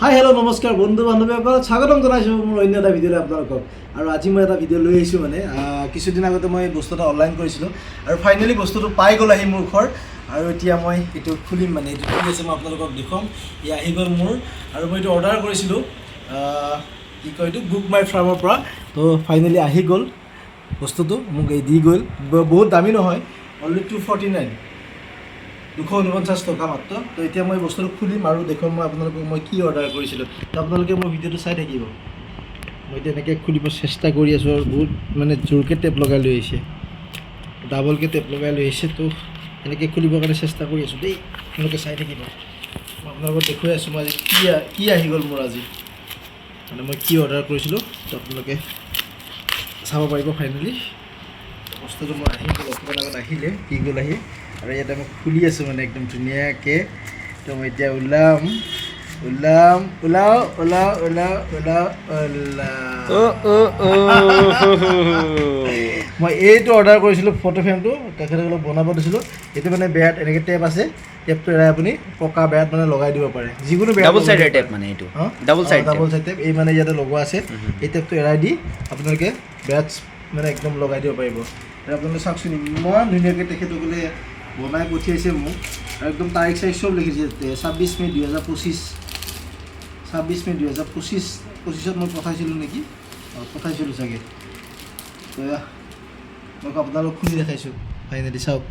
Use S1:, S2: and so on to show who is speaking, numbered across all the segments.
S1: hi hello' নমস্কাৰ বন্ধু বান্ধৱীসকল স্বাগতম জনাইছোঁ মোৰ অন্য এটা ভিডিঅ'লৈ আপোনালোকক আৰু আজি মই এটা ভিডিঅ' লৈ আহিছোঁ মানে কিছুদিন আগতে মই বস্তু এটা অনলাইন কৰিছিলোঁ আৰু ফাইনেলি বস্তুটো পাই গ'ল আহি মোৰ ঘৰ আৰু এতিয়া মই এইটো খুলিম মানে এইটো ঠিক আছে মই আপোনালোকক দেখুৱাম ই আহি গ'ল মোৰ আৰু মই এইটো অৰ্ডাৰ কৰিছিলোঁ কি কয় এইটো বুক মাই ফাৰ্মৰ পৰা তো ফাইনেলি আহি গ'ল বস্তুটো মোক এই দি গ'ল বহুত দামী নহয় অনলি 249 249 টকা মাত্ৰ তো এতিয়া মই বস্তুটো খুলিম আৰু দেখুৱাম মই আপোনালোকক মই কি অৰ্ডাৰ কৰিছিলোঁ তো আপোনালোকে মোৰ ভিডিঅ'টো চাই থাকিব মই এতিয়া এনেকৈ খুলিব চেষ্টা কৰি আছোঁ আৰু বহুত মানে জোৰকৈ টেপ লগাই লৈ আহিছে ডাবলকৈ টেপ লগাই লৈ আহিছে তো এনেকৈ খুলিবৰ কাৰণে চেষ্টা কৰি আছোঁ দেই আপোনালোকে চাই থাকিব মই আপোনালোকক দেখুৱাই আছোঁ মই আজি কি আহি গ'ল মোৰ আজি মানে মই কি অৰ্ডাৰ কৰিছিলোঁ তো আপোনালোকে চাব পাৰিব ফাইনেলি বস্তুটো মই আহি গ'ল অকণমান আগত আহিলে কি গ'ল আহি আৰু ইয়াতে মই খুলি আছোঁ মানে একদম ধুনীয়াকৈ তো মই এতিয়া ওলাও মই এইটো অৰ্ডাৰ কৰিছিলোঁ ফটো ফ্ৰেমটো তেখেতসকলক বনাব দিছিলোঁ এইটো মানে বেয়াত এনেকৈ টেপ আছে টেপটো এৰাই আপুনি পকা বেয়াত মানে লগাই দিব পাৰে যিকোনো বেয়া
S2: ডাবল চাইডৰ টেপ মানে এইটো ডাবল চাইড
S1: টেপ এই মানে ইয়াতে লগোৱা আছে এই টেপটো এৰাই দি আপোনালোকে বেয়াত মানে একদম লগাই দিব পাৰিব আৰু আপোনালোকে চাওকচোন ইমান ধুনীয়াকৈ তেখেতসকলে বনাই পঠিয়াইছে মোক আৰু একদম তাৰিখ চাৰিখ চব লিখিছে 26 মে 2025 26 মে 2025 মই পঠাইছিলোঁ নেকি পঠাইছিলোঁ চাগে তো মই আপোনালোক খুলি দেখাইছোঁ ফাইনেলি চাওক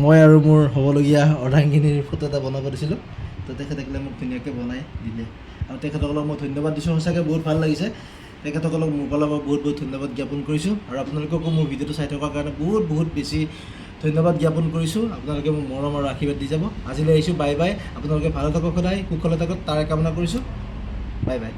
S1: মই আৰু মোৰ হ'বলগীয়া অৰ্ডাৰখিনিৰ ফটো এটা বনাব দিছিলোঁ তো তেখেতসকলে মোক ধুনীয়াকৈ বনাই দিলে আৰু তেখেতসকলক মই ধন্যবাদ দিছোঁ সঁচাকৈ বহুত ভাল লাগিছে তেখেতসকলক মোৰ ফালৰ পৰা বহুত ধন্যবাদ জ্ঞাপন কৰিছোঁ আৰু আপোনালোককো মোৰ ভিডিঅ'টো চাই থকাৰ কাৰণে বহুত বেছি ধন্যবাদ জ্ঞাপন কৰিছোঁ আপোনালোকে মোক মৰম আৰু আশীৰ্বাদ দি যাব আজিলৈ আহিছোঁ বাই বাই আপোনালোকে ভালে থাকক সদায় কুশলে থাকক তাৰে কামনা কৰিছোঁ বাই বাই